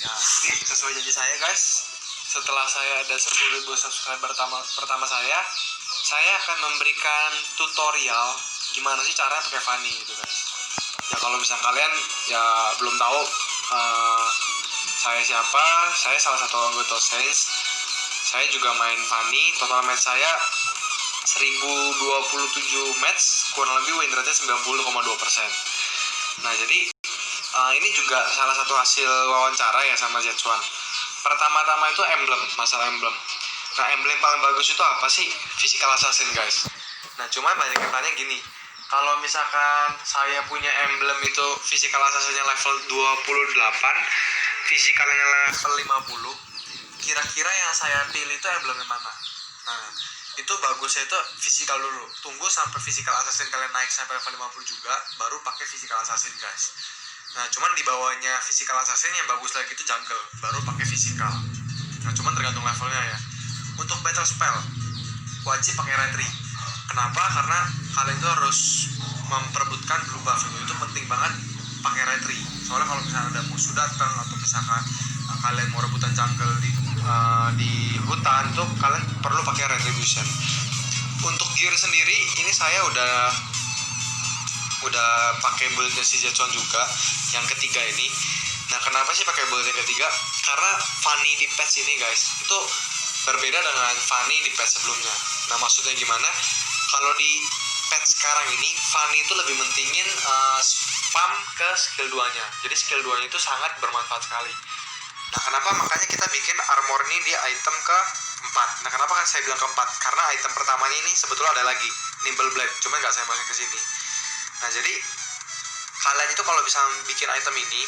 Nah, jadi sesuai janji saya guys, setelah saya ada 10.000 subscriber pertama saya akan memberikan tutorial gimana sih cara pakai Fanny gitu guys. Ya kalau misalnya kalian ya belum tahu saya siapa, saya salah satu anggota sales. Saya juga main Fanny, total match saya 1027 match, kurang lebih win rate-nya 90,2%. Nah jadi ini juga salah satu hasil wawancara ya sama Zetsuan. Pertama-tama itu masalah emblem. Nah emblem paling bagus itu apa sih? Physical Assassin guys. Nah cuman banyak yang tanya gini, kalau misalkan saya punya emblem itu physical assassinnya level 28, physicalnya level 50, kira-kira yang saya pilih itu emblemnya mana? Nah itu bagusnya itu physical dulu, tunggu sampai physical assassin kalian naik sampai level 50 juga, baru pakai physical assassin guys. Nah cuman di bawahnya physical assassin yang bagus lagi itu jungle, baru pakai physical. Nah cuman tergantung levelnya ya. Untuk battle spell wajib pakai retry. Kenapa? Karena kalian itu harus memperebutkan blue buff, itu penting banget pakai retry. Soalnya kalau misalnya ada musuh datang atau misalkan kalian mau rebutan jungle di hutan tuh kalian perlu pakai retribution. Untuk gear sendiri ini saya udah pakai buildnya si Zetsuan juga yang ketiga ini. Nah kenapa sih pakai build yang ketiga? Karena Fanny di patch ini guys itu berbeda dengan Fanny di patch sebelumnya. Nah maksudnya gimana? Kalau di patch sekarang ini Fanny itu lebih mentingin spam ke skill 2-nya. Jadi skill 2-nya itu sangat bermanfaat sekali. Nah kenapa makanya kita bikin armor ini di item ke-4. Nah kenapa kan saya bilang ke-4? Karena item pertamanya ini sebetulnya ada lagi, Nimble Blade, cuma nggak saya masukin ke sini. Nah jadi kalian itu kalau bisa bikin item ini,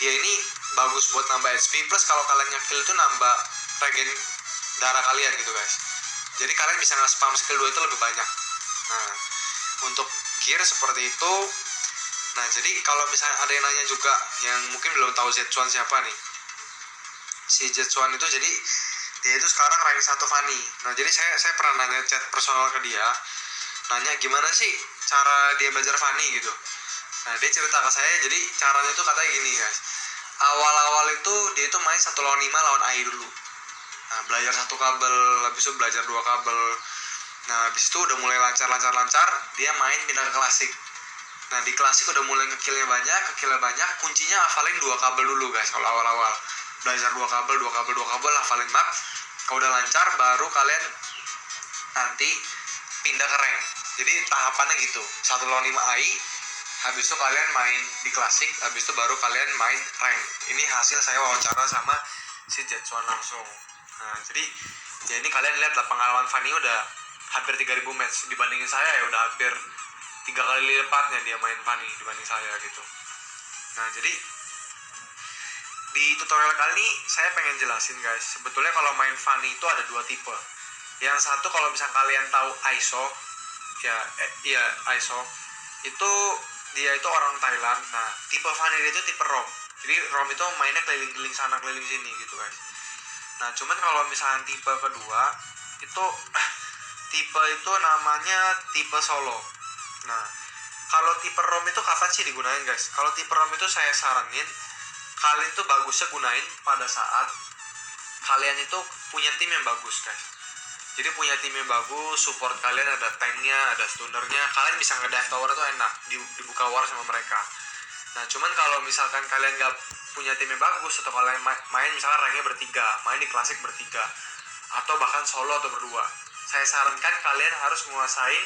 dia ini bagus buat nambah HP, plus kalau kalian nge-kill itu nambah regen darah kalian gitu guys. Jadi kalian bisa nge-spam skill 2 itu lebih banyak. Nah untuk gear seperti itu. Nah jadi kalau misalnya ada yang nanya juga yang mungkin belum tahu Zetsuan siapa nih, si Zetsuan itu jadi dia itu sekarang rank 1 Fanny. Nah jadi saya pernah nanya chat personal ke dia, nanya gimana sih cara dia belajar Fanny gitu. Nah dia cerita ke saya, jadi caranya itu katanya gini guys, awal-awal itu dia itu main 1 lawan 5 lawan AI dulu. Nah belajar 1 kabel, habis itu belajar 2 kabel. Nah habis itu udah mulai lancar, dia main pindah ke klasik. Nah di klasik udah mulai kekillnya banyak, kuncinya hafalin 2 kabel dulu guys. Kalau awal-awal belajar 2 kabel, hafalin map. Kalau udah lancar baru kalian nanti pindah ke rank. Jadi tahapannya gitu, 1 lawan 5 AI, habis itu kalian main di klasik, habis itu baru kalian main rank. Ini hasil saya wawancara sama si Zetsuan langsung. Nah jadi ya ini kalian lihat lah, pengalaman Fanny udah hampir 3.000 match, dibandingin saya ya udah hampir 3 kali lipatnya dia main Fanny dibanding saya gitu. Nah jadi di tutorial kali ini saya pengen jelasin guys, sebetulnya kalau main Fanny itu ada 2 tipe. Yang satu kalau misalnya kalian tahu ISO ya, ISO itu dia itu orang Thailand. Nah tipe Fanny dia itu tipe ROM, jadi ROM itu mainnya keliling-keliling sana keliling sini gitu guys. Nah cuman kalau misalnya tipe kedua itu tipe itu namanya tipe solo. Nah kalau tipe ROM itu kapan sih digunain guys? Kalau tipe ROM itu saya saranin kalian tuh bagusnya gunain pada saat kalian itu punya tim yang bagus guys. Jadi punya tim yang bagus, support kalian ada tanknya, ada stunnernya, kalian bisa nge-dive tower itu enak, dibuka war sama mereka. Nah cuman kalau misalkan kalian gak punya tim yang bagus, atau kalian main misalkan ranknya bertiga, main di klasik bertiga, atau bahkan solo atau berdua, saya sarankan kalian harus menguasain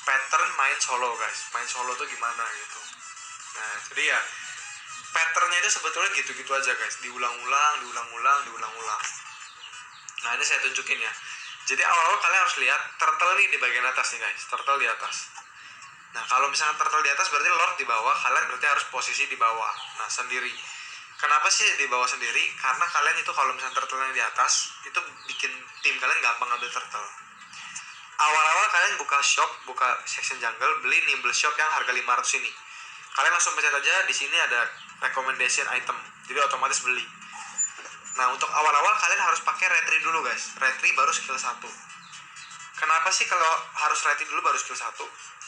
pattern main solo guys. Main solo tuh gimana gitu. Nah jadi ya patternnya itu sebetulnya gitu-gitu aja guys, diulang-ulang. Nah ini saya tunjukin ya. Jadi awal-awal kalian harus lihat turtle nih di bagian atas nih guys, turtle di atas. Nah kalau misalnya turtle di atas berarti lord di bawah, kalian berarti harus posisi di bawah. Nah sendiri. Kenapa sih di bawah sendiri? Karena kalian itu kalau misalnya turtle-nya di atas, itu bikin tim kalian gampang ambil turtle. Awal-awal kalian buka shop, buka section jungle, beli nimble shop yang harga 500 ini. Kalian langsung pencet aja, di sini ada recommendation item, jadi otomatis beli. Nah untuk awal-awal kalian harus pakai retry dulu guys, retry baru skill 1. Kenapa sih kalau harus retry dulu baru skill 1?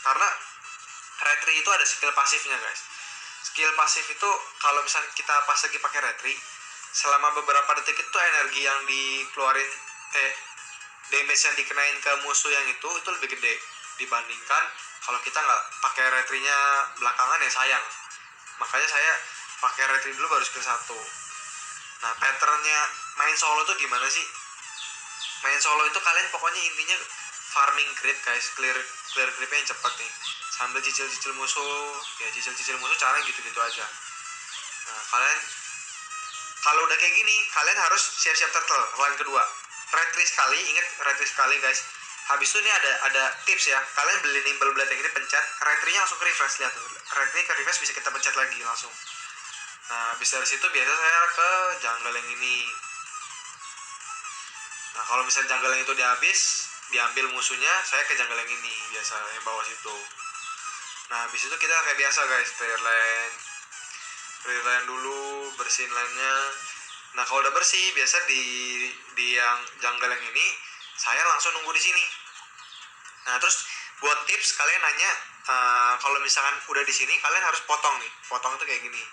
Karena retry itu ada skill pasifnya guys. Skill pasif itu kalau misalnya kita pas lagi pakai retry, selama beberapa detik itu energi yang dikeluarin damage yang dikenain ke musuh yang itu lebih gede dibandingkan kalau kita nggak pakai retry-nya belakangan ya sayang. Makanya saya pakai retry dulu baru skill 1. Nah, patternnya main solo tuh gimana sih? Main solo itu kalian pokoknya intinya farming creep guys, clear creepnya yang cepat nih, sambil cicil musuh, ya cicil musuh caranya gitu-gitu aja. Nah, kalian kalau udah kayak gini, kalian harus siap-siap turtle line kedua. Retry sekali, ingat retry sekali guys. Habis itu ini ada tips ya, kalian beli nimble blade yang ini pencet, retry-nya langsung ke refresh, lihat tuh. Retry ke refresh bisa kita pencet lagi langsung. Nah, habis dari situ biasa saya ke jungle yang ini. Nah, kalau misalnya jungle yang itu diambil musuhnya, saya ke jungle yang ini biasa yang bawah situ. Nah, habis itu kita kayak biasa guys, clear lane dulu, bersihin lane-nya. Nah, kalau udah bersih, biasa di yang jungle yang ini saya langsung nunggu di sini. Nah, terus buat tips kalian nanya, kalau misalkan udah di sini kalian harus potong nih. Potong itu kayak gini.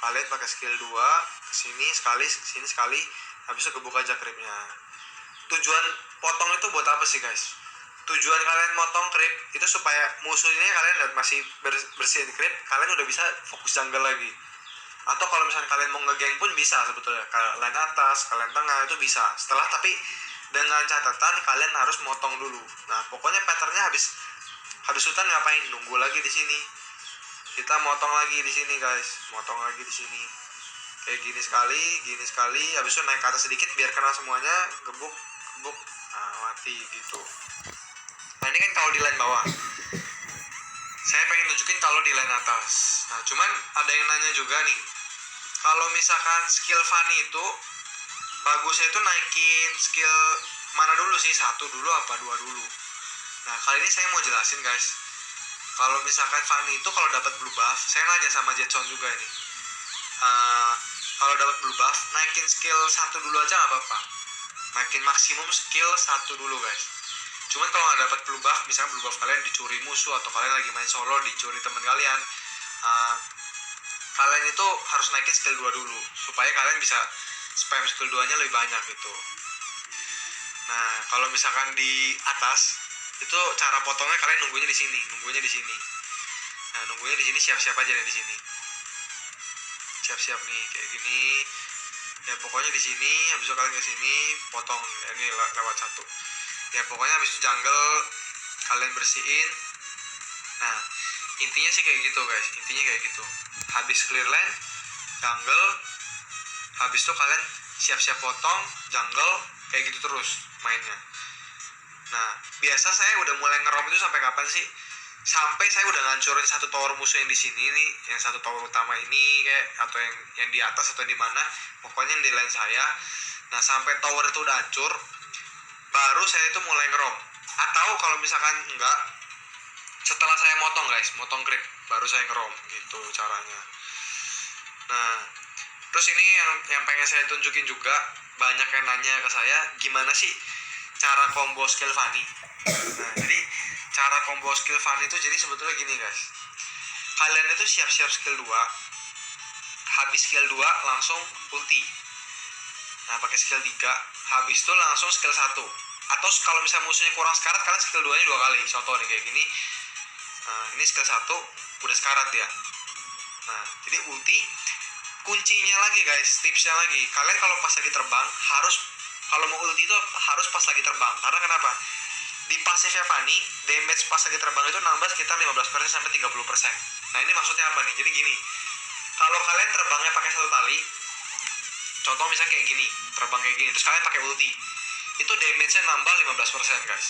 Kalian pakai skill 2 kesini sekali, kesini sekali, habis itu gebuk aja creepnya. Tujuan potong itu buat apa sih guys? Tujuan kalian motong creep itu supaya musuhnya kalian lihat masih bersihin creep, kalian udah bisa fokus jungle lagi. Atau kalau misalnya kalian mau ngegeng pun bisa sebetulnya, kalian atas, kalian tengah itu bisa. Setelah tapi dengan catatan kalian harus motong dulu. Nah, pokoknya patternnya habis hutan ngapain? Nunggu lagi di sini. Kita motong lagi di sini guys, motong lagi di sini. Kayak gini sekali, habis itu naik ke atas sedikit biar kena semuanya, gebuk, nah mati gitu. Nah, ini kan kalau di line bawah. Saya pengen tunjukin kalau di line atas. Nah, cuman ada yang nanya juga nih, kalau misalkan skill Fanny itu bagusnya itu naikin skill mana dulu sih, 1 dulu apa 2 dulu? Nah, kali ini saya mau jelasin guys. Kalau misalkan Fanny itu kalau dapat blue buff, saya nanya sama Jetson juga ini. Kalau dapat blue buff, naikin skill 1 dulu aja nggak apa-apa. Naikin maksimum skill 1 dulu guys. Cuman kalau nggak dapat blue buff, misalnya blue buff kalian dicuri musuh atau kalian lagi main solo dicuri teman kalian, kalian itu harus naikin skill 2 dulu supaya kalian bisa spam skill 2 nya lebih banyak gitu. Nah, kalau misalkan di atas itu cara potongnya kalian nunggunya di sini. Nah, nunggunya di sini siap-siap aja nih di sini. Siap-siap nih kayak gini. Ya pokoknya di sini, habis itu kalian ke sini potong. Ya, ini lewat 1. Ya pokoknya habis itu jungle kalian bersihin. Nah, intinya sih kayak gitu guys, intinya kayak gitu. Habis clear lane jungle, habis itu kalian siap-siap potong jungle, kayak gitu terus mainnya. Nah, biasa saya udah mulai ngerom itu sampai kapan sih? Sampai saya udah ngancurin 1 tower musuh yang di sini nih, yang 1 tower utama ini kayak, atau yang di atas atau di mana, pokoknya yang di line saya. Nah, sampai tower itu udah hancur, baru saya itu mulai ngerom. Atau kalau misalkan enggak, setelah saya motong creep, baru saya ngerom gitu caranya. Nah, terus ini yang pengen saya tunjukin juga, banyak yang nanya ke saya, gimana sih cara combo skill Fanny. Nah, jadi cara combo skill Fanny itu jadi sebetulnya gini guys. Kalian itu siap-siap skill 2, habis skill 2 langsung ulti. Nah, pakai skill 3, habis itu langsung skill 1. Atau kalau misalnya musuhnya kurang sekarat, kalian skill 2 nya 2 kali. Contoh nih kayak gini. Nah, ini skill 1 udah sekarat ya. Nah, jadi ulti. Kuncinya lagi guys, tipsnya lagi, kalian kalau pas lagi terbang harus, kalau mau ulti itu harus pas lagi terbang. Karena kenapa? Di pasifnya Fanny, damage pas lagi terbang itu nambah sekitar 15% sampai 30%. Nah, ini maksudnya apa nih? Jadi gini, kalau kalian terbangnya pakai 1 tali, contoh misalnya kayak gini, terbang kayak gini, terus kalian pakai ulti, itu damage-nya nambah 15% guys.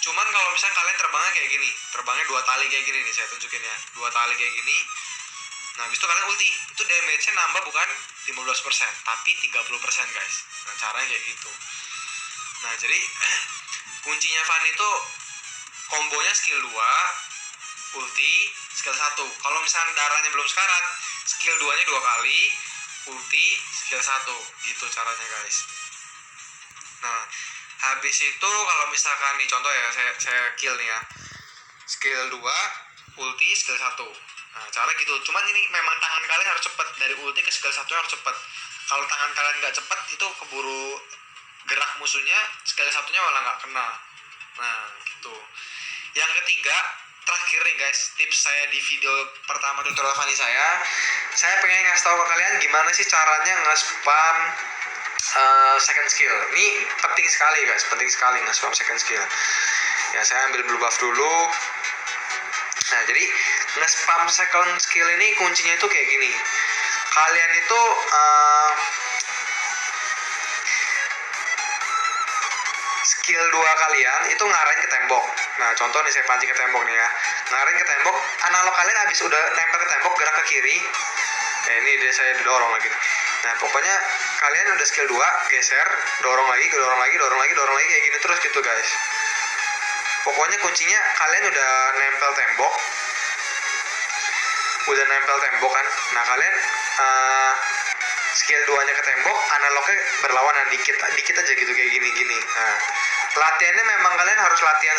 Cuman kalau misalnya kalian terbangnya kayak gini, terbangnya 2 tali kayak gini nih, saya tunjukin ya, 2 tali kayak gini. Nah, habis itu kalian ulti, itu damage-nya nambah bukan 15%, tapi 30% guys. Nah, caranya kayak gitu. Nah, jadi kuncinya Fanny itu kombonya skill 2, ulti, skill 1. Kalau misalnya darahnya belum sekarat, skill 2 nya 2 kali, ulti, skill 1. Gitu caranya guys. Nah, habis itu kalau misalkan nih contoh ya, saya kill nih ya, skill 2, ulti, skill 1. Nah, cara gitu. Cuman ini memang tangan kalian harus cepat, dari ulti ke skill 1 harus cepat. Kalau tangan kalian nggak cepet itu keburu gerak musuhnya, sekali satunya malah nggak kena. Nah gitu. Yang ketiga, terakhir nih guys, tips saya di video pertama tutorial Fanny saya pengen ngasih tahu ke kalian gimana sih caranya nge-spam second skill. Ini penting sekali guys, penting sekali nge-spam second skill. Ya saya ambil blue buff dulu. Nah jadi nge-spam second skill ini kuncinya itu kayak gini. Kalian itu skill 2 kalian itu ngarahin ke tembok. Nah contoh nih saya pancing ke tembok nih ya, ngarahin ke tembok, analog kalian habis udah nempel ke tembok gerak ke kiri. Ini dia saya dorong lagi. Nah pokoknya kalian udah skill 2 geser, dorong lagi kayak gini terus gitu guys. Pokoknya kuncinya kalian udah nempel tembok kan. Nah kalian skill 2 nya ke tembok, analognya berlawanan dikit aja gitu kayak gini. Nah latihannya memang kalian harus latihan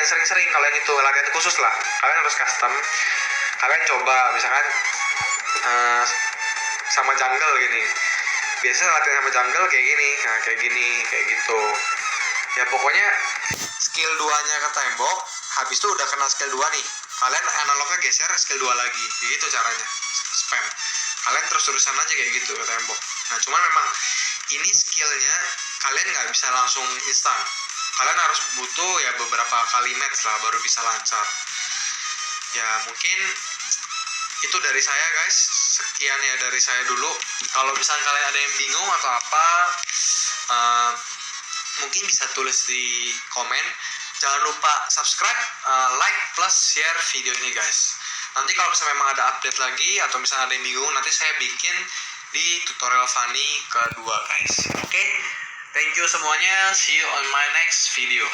sering-sering. Kalian itu latihan khusus lah, kalian harus custom. Kalian coba misalkan sama jungle gini, biasanya latihan sama jungle kayak gini, nah kayak gitu ya. Pokoknya skill 2 nya ke tembok, habis itu udah kena skill 2 nih, kalian analognya geser skill 2 lagi, gitu caranya spam. Kalian terus-terusan aja kayak gitu ke tembok. Nah cuman memang ini skillnya kalian nggak bisa langsung instan, kalian harus butuh ya beberapa kali match lah baru bisa lancar. Ya mungkin itu dari saya guys, sekian ya dari saya dulu. Kalau misalnya kalian ada yang bingung atau apa, mungkin bisa tulis di komen. Jangan lupa subscribe, like, plus share video ini guys. Nanti kalau misalnya memang ada update lagi atau misalnya ada yang bingung, nanti saya bikin di tutorial Fanny kedua guys. Oke, thank you semuanya, see you on my next video.